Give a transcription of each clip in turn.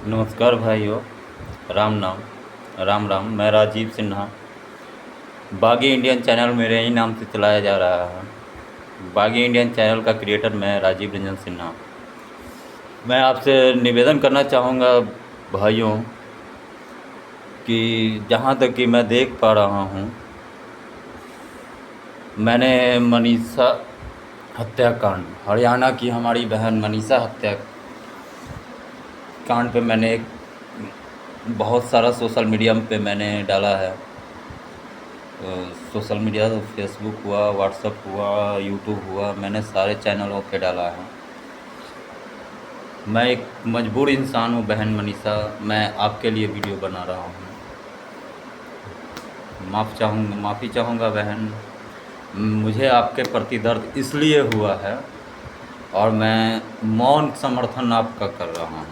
नमस्कार भाइयों। राम नाम राम राम। मैं राजीव सिन्हा। बागी इंडियन चैनल मेरे ही नाम से चलाया जा रहा है। बागी इंडियन चैनल का क्रिएटर मैं राजीव रंजन सिन्हा। मैं आपसे निवेदन करना चाहूँगा भाइयों कि जहाँ तक कि मैं देख पा रहा हूँ, मैंने मनीषा हत्याकांड, हरियाणा की हमारी बहन मनीषा हत्याकांड पे मैंने बहुत सारा सोशल मीडिया पे मैंने डाला है। सोशल मीडिया तो फेसबुक हुआ, व्हाट्सएप हुआ, यूट्यूब हुआ, मैंने सारे चैनलों पे डाला है। मैं एक मजबूर इंसान हूँ बहन मनीषा, मैं आपके लिए वीडियो बना रहा हूँ। माफ़ी चाहूँगा बहन। मुझे आपके प्रति दर्द इसलिए हुआ है और मैं मौन समर्थन आपका कर रहा हूँ।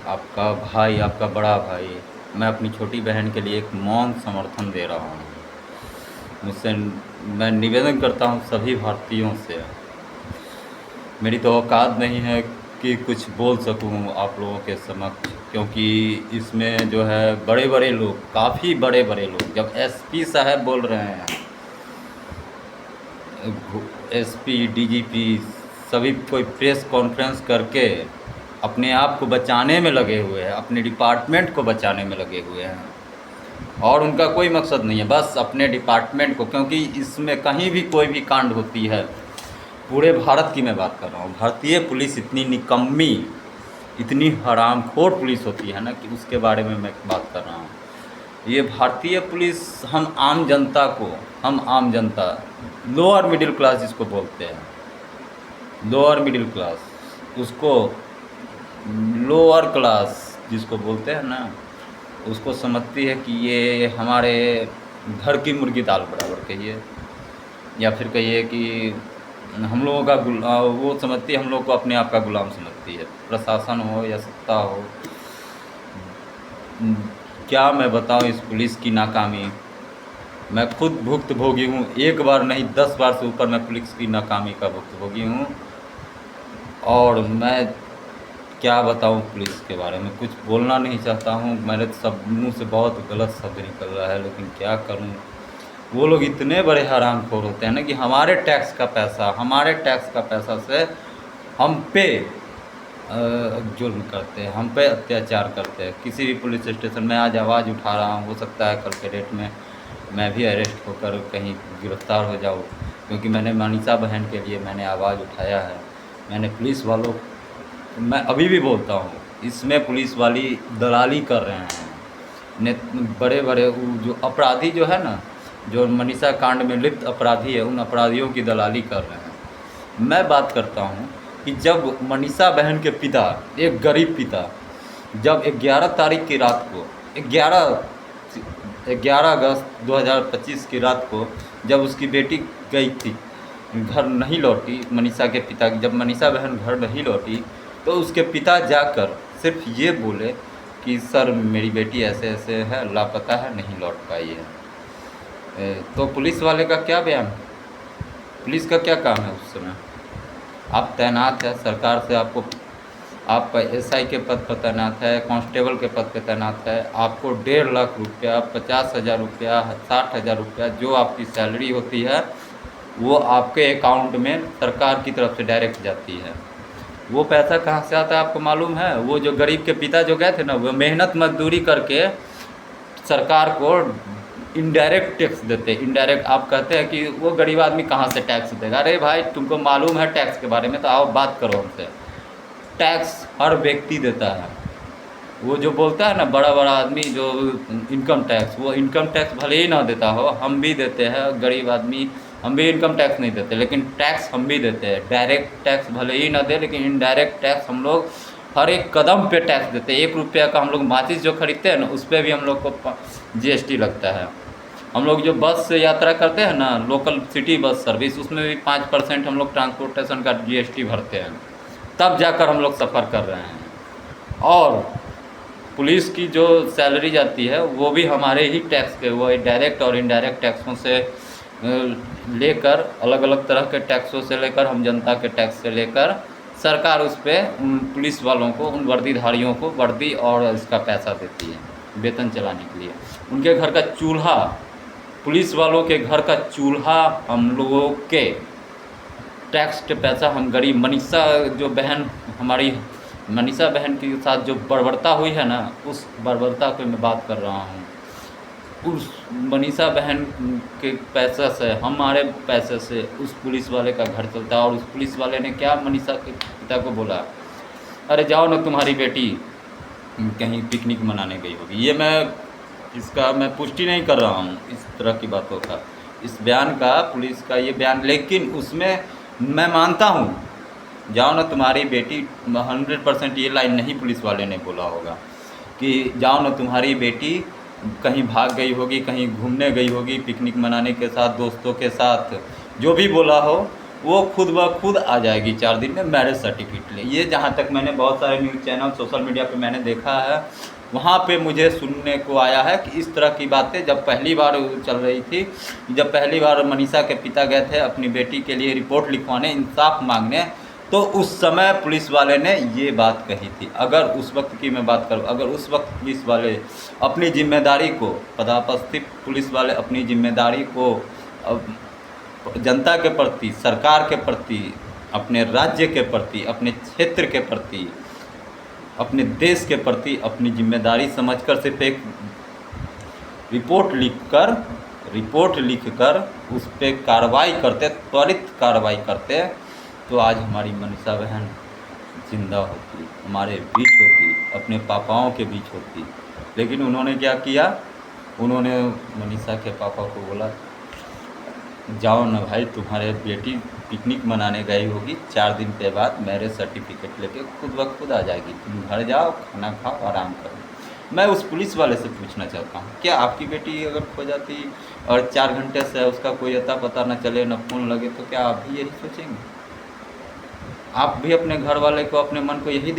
आपका भाई, आपका बड़ा भाई, मैं अपनी छोटी बहन के लिए एक मौन समर्थन दे रहा हूँ। मुझसे मैं निवेदन करता हूँ सभी भारतीयों से, मेरी तो औकात नहीं है कि कुछ बोल सकूं आप लोगों के समक्ष, क्योंकि इसमें जो है बड़े बड़े लोग, काफ़ी बड़े बड़े लोग, जब एसपी साहब बोल रहे हैं, एसपी डीजीपी सभी कोई प्रेस कॉन्फ्रेंस करके अपने आप को बचाने में लगे हुए हैं, अपने डिपार्टमेंट को बचाने में लगे हुए हैं और उनका कोई मकसद नहीं है, बस अपने डिपार्टमेंट को। क्योंकि इसमें कहीं भी कोई भी कांड होती है, पूरे भारत की मैं बात कर रहा हूँ, भारतीय पुलिस इतनी निकम्मी, इतनी हरामखोर पुलिस होती है ना कि उसके बारे में मैं बात कर रहा हूँ। ये भारतीय पुलिस हम आम जनता, लोअर मिडिल क्लास जिसको बोलते हैं, लोअर मिडिल क्लास, उसको लोअर क्लास जिसको बोलते हैं ना, उसको समझती है कि ये हमारे घर की मुर्गी दाल बराबर कहिए, या फिर कहिए कि हम लोगों का वो समझती है, हम लोग को अपने आप का गुलाम समझती है। प्रशासन हो या सत्ता हो, क्या मैं बताऊं इस पुलिस की नाकामी। मैं खुद भुक्तभोगी हूँ, एक बार नहीं 10 बार से ऊपर मैं पुलिस की नाकामी का भुक्तभोगी हूँ। और मैं क्या बताऊं पुलिस के बारे में, कुछ बोलना नहीं चाहता हूँ। मेरे सब मुँह से बहुत गलत शब्द निकल रहा है, लेकिन क्या करूँ। वो लोग इतने बड़े हरामखोर होते हैं ना कि हमारे टैक्स का पैसा से हम पे जुल्म करते हैं, हम पे अत्याचार करते हैं। किसी भी पुलिस स्टेशन में आज आवाज़ उठा रहा हूँ, हो सकता है कल के डेट में मैं भी अरेस्ट होकर कहीं गिरफ़्तार हो जाऊँ, क्योंकि मैंने मनीषा बहन के लिए मैंने आवाज़ उठाया है। मैंने पुलिस वालों, मैं अभी भी बोलता हूँ, इसमें पुलिस वाली दलाली कर रहे हैं। बड़े बड़े जो अपराधी जो है ना, जो मनीषा कांड में लिप्त अपराधी है, उन अपराधियों की दलाली कर रहे हैं। मैं बात करता हूँ कि जब मनीषा बहन के पिता, एक गरीब पिता, जब 11 तारीख की रात को, 11 अगस्त 2025 की रात को, जब उसकी बेटी गई थी, घर नहीं लौटी, मनीषा के पिता की, जब मनीषा बहन घर नहीं लौटी, तो उसके पिता जाकर सिर्फ ये बोले कि सर मेरी बेटी ऐसे ऐसे है, लापता है, नहीं लौट पाई है। तो पुलिस वाले का क्या बयान, पुलिस का क्या काम है उस समय। आप तैनात है सरकार से, आप एसआई के पद पर तैनात है, कांस्टेबल के पद पर तैनात है, आपको 1.5 लाख रुपया, 50,000 रुपया, 60,000 रुपया जो आपकी सैलरी होती है, वो आपके अकाउंट में सरकार की तरफ से डायरेक्ट जाती है। वो पैसा कहाँ से आता है आपको मालूम है। वो जो गरीब के पिता जो गए थे ना, वो मेहनत मजदूरी करके सरकार को इनडायरेक्ट टैक्स देते। इनडायरेक्ट आप कहते हैं कि वो गरीब आदमी कहाँ से टैक्स देगा। अरे भाई तुमको मालूम है टैक्स के बारे में, तो आओ बात करो हमसे। टैक्स हर व्यक्ति देता है। वो जो बोलता है ना बड़ा बड़ा आदमी, जो इनकम टैक्स, वो इनकम टैक्स भले ही ना देता हो, हम भी देते हैं। गरीब आदमी हम भी इनकम टैक्स नहीं देते, लेकिन टैक्स हम भी देते हैं। डायरेक्ट टैक्स भले ही ना दे, लेकिन इनडायरेक्ट टैक्स हम लोग हर एक कदम पे टैक्स देते हैं। 1 रुपया का हम लोग माचिस जो खरीदते हैं ना, उस पर भी हम लोग को जीएसटी लगता है। हम लोग जो बस से यात्रा करते हैं ना, लोकल सिटी बस सर्विस, उसमें भी 5% हम लोग ट्रांसपोर्टेशन का जीएसटी भरते हैं, तब जाकर हम लोग सफ़र कर रहे हैं। और पुलिस की जो सैलरी जाती है वो भी हमारे ही टैक्स के, वो डायरेक्ट और इनडायरेक्ट टैक्सों से लेकर, अलग अलग तरह के टैक्सों से लेकर, हम जनता के टैक्स से लेकर सरकार उस पे उन पुलिस वालों को, उन वर्दीधारियों को वर्दी और इसका पैसा देती है वेतन चलाने के लिए। उनके घर का चूल्हा, पुलिस वालों के घर का चूल्हा हम लोगों के टैक्स के पैसा, हम गरीब मनीषा जो बहन, हमारी मनीषा बहन के साथ जो बर्बरता हुई है ना, उस बर्बरता को मैं बात कर रहा हूँ। उस मनीषा बहन के पैसे से, हमारे पैसे से उस पुलिस वाले का घर चलता है। और उस पुलिस वाले ने क्या मनीषा के पिता को बोला, अरे जाओ ना, तुम्हारी बेटी कहीं पिकनिक मनाने गई होगी। ये मैं पुष्टि नहीं कर रहा हूँ इस तरह की बातों का, इस बयान का, पुलिस का ये बयान। लेकिन उसमें मैं मानता हूँ, जाओ ना तुम्हारी बेटी, 100% ये लाइन नहीं पुलिस वाले ने बोला होगा कि जाओ ना तुम्हारी बेटी कहीं भाग गई होगी, कहीं घूमने गई होगी पिकनिक मनाने के साथ, दोस्तों के साथ, जो भी बोला हो वो खुद ब खुद आ जाएगी 4 दिन में मैरिज सर्टिफिकेट ले। ये जहाँ तक मैंने बहुत सारे न्यूज़ चैनल, सोशल मीडिया पे मैंने देखा है, वहाँ पे मुझे सुनने को आया है कि इस तरह की बातें जब पहली बार चल रही थी, जब पहली बार मनीषा के पिता गए थे अपनी बेटी के लिए रिपोर्ट लिखवाने, इंसाफ मांगने, तो उस समय पुलिस वाले ने ये बात कही थी। अगर उस वक्त की मैं बात करूं, अगर उस वक्त पुलिस वाले अपनी जिम्मेदारी को, पदावस्थित पुलिस वाले अपनी जिम्मेदारी को जनता के प्रति, सरकार के प्रति, अपने राज्य के प्रति, अपने क्षेत्र के प्रति, अपने देश के प्रति अपनी जिम्मेदारी समझकर सिर्फ एक रिपोर्ट लिखकर उस पर कार्रवाई करते, त्वरित कार्रवाई करते, तो आज हमारी मनीषा बहन जिंदा होती, हमारे बीच होती, अपने पापाओं के बीच होती। लेकिन उन्होंने क्या किया, उन्होंने मनीषा के पापा को बोला, जाओ ना भाई, तुम्हारे बेटी पिकनिक मनाने गई होगी, 4 दिन के बाद मैरिज सर्टिफिकेट लेके खुद ब खुद आ जाएगी, तुम घर जाओ, खाना खाओ, आराम करो। मैं उस पुलिस वाले से पूछना चाहता हूँ, क्या आपकी बेटी अगर खो जाती और 4 घंटे से उसका कोई अता पता न चले, न फ़ोन लगे, तो क्या आप भी यही सोचेंगे? आप भी अपने घर वाले को, अपने मन को यही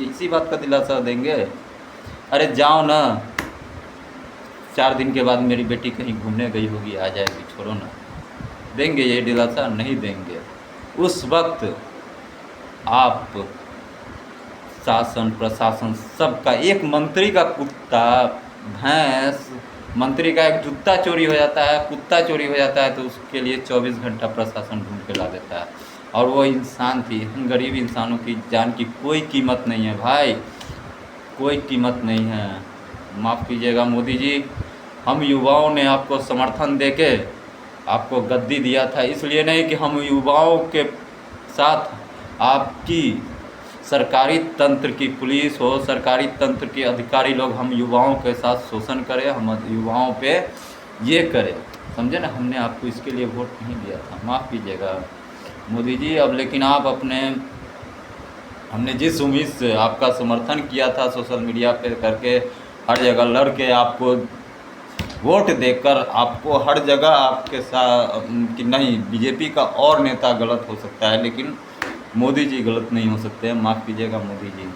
इसी बात का दिलासा देंगे, अरे जाओ ना, 4 दिन के बाद मेरी बेटी कहीं घूमने गई होगी, आ जाएगी, छोड़ो ना? देंगे ये दिलासा? नहीं देंगे। उस वक्त आप शासन, प्रशासन, सबका, एक मंत्री का कुत्ता, भैंस, मंत्री का एक जूता चोरी हो जाता है, कुत्ता चोरी हो जाता है, तो उसके लिए 24 घंटा प्रशासन ढूंढ के ला देता है। और वो इंसान थी, हम गरीब इंसानों की जान की कोई कीमत नहीं है भाई, कोई कीमत नहीं है। माफ़ कीजिएगा मोदी जी, हम युवाओं ने आपको समर्थन देके आपको गद्दी दिया था, इसलिए नहीं कि हम युवाओं के साथ आपकी सरकारी तंत्र की पुलिस हो, सरकारी तंत्र के अधिकारी लोग हम युवाओं के साथ शोषण करें, हम युवाओं पे ये करें, समझे ना? हमने आपको इसके लिए वोट नहीं दिया था, माफ़ कीजिएगा मोदी जी। अब लेकिन आप हमने जिस उम्मीद से आपका समर्थन किया था सोशल मीडिया पे करके, हर जगह लड़ के, आपको वोट देकर, आपको हर जगह आपके साथ कि नहीं बीजेपी का और नेता गलत हो सकता है, लेकिन मोदी जी गलत नहीं हो सकते हैं। माफ़ कीजिएगा मोदी जी,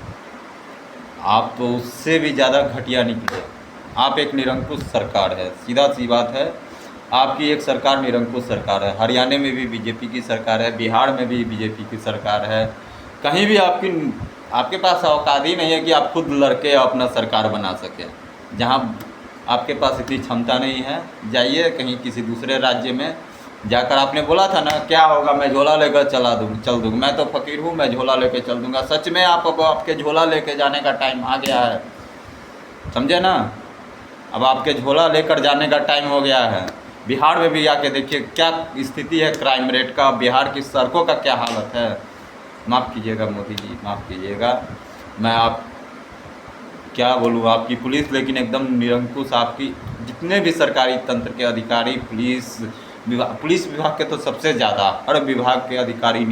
आप तो उससे भी ज़्यादा घटिया निकले। आप एक निरंकुश सरकार है, सीधा सी बात है, आपकी एक सरकार निरंकुश सरकार है। हरियाणा में भी बीजेपी की सरकार है, बिहार में भी बीजेपी की सरकार है, कहीं भी आपके पास औकात ही नहीं है कि आप खुद लड़के अपना सरकार बना सकें। जहाँ आपके पास इतनी क्षमता नहीं है, जाइए कहीं किसी दूसरे राज्य में जाकर, आपने बोला था ना, क्या होगा, मैं झोला लेकर चल दूँगा, मैं तो फ़कीर हूँ, मैं झोला लेकर चल दूँगा। सच में आपके झोला लेकर जाने का टाइम आ गया है, समझे ना? अब आपके झोला लेकर जाने का टाइम हो गया है। बिहार में भी आके देखिए क्या स्थिति है क्राइम रेट का, बिहार की सड़कों का क्या हालत है। माफ़ कीजिएगा मोदी जी, माफ़ कीजिएगा, मैं आप क्या बोलूँ, आपकी पुलिस लेकिन एकदम निरंकुश, आपकी जितने भी सरकारी तंत्र के अधिकारी, पुलिस विभाग के तो सबसे ज़्यादा, हर विभाग के अधिकारी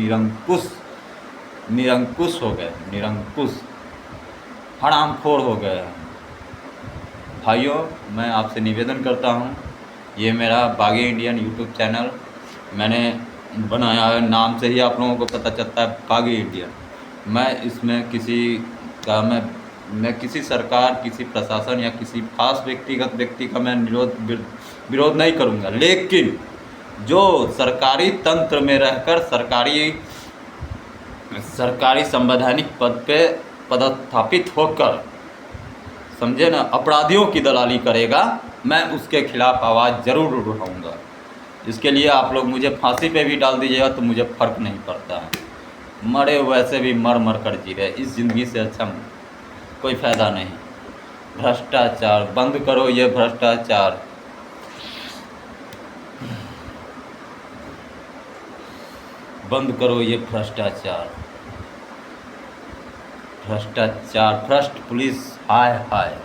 निरंकुश हो गए, निरंकुश, हरामखोर हो गए। भाइयों, मैं आपसे निवेदन करता हूँ, ये मेरा बागी इंडियन यूट्यूब चैनल मैंने बनाया है, नाम से ही आप लोगों को पता चलता है बागी इंडियन। मैं इसमें मैं किसी सरकार, किसी प्रशासन या किसी खास व्यक्ति का मैं विरोध नहीं करूँगा, लेकिन जो सरकारी तंत्र में रहकर सरकारी सरकारी संवैधानिक पद पे पदस्थापित होकर, समझे ना, अपराधियों की दलाली करेगा, मैं उसके खिलाफ़ आवाज़ ज़रूर उठाऊँगा। इसके लिए आप लोग मुझे फांसी पे भी डाल दीजिएगा तो मुझे फ़र्क नहीं पड़ता है। मरे वैसे भी मर मर कर जी रहे, इस ज़िंदगी से अच्छा कोई फ़ायदा नहीं। भ्रष्टाचार बंद करो, ये भ्रष्टाचार बंद करो, ये भ्रष्टाचार, भ्रष्टाचार, भ्रष्ट पुलिस, हाय हाय।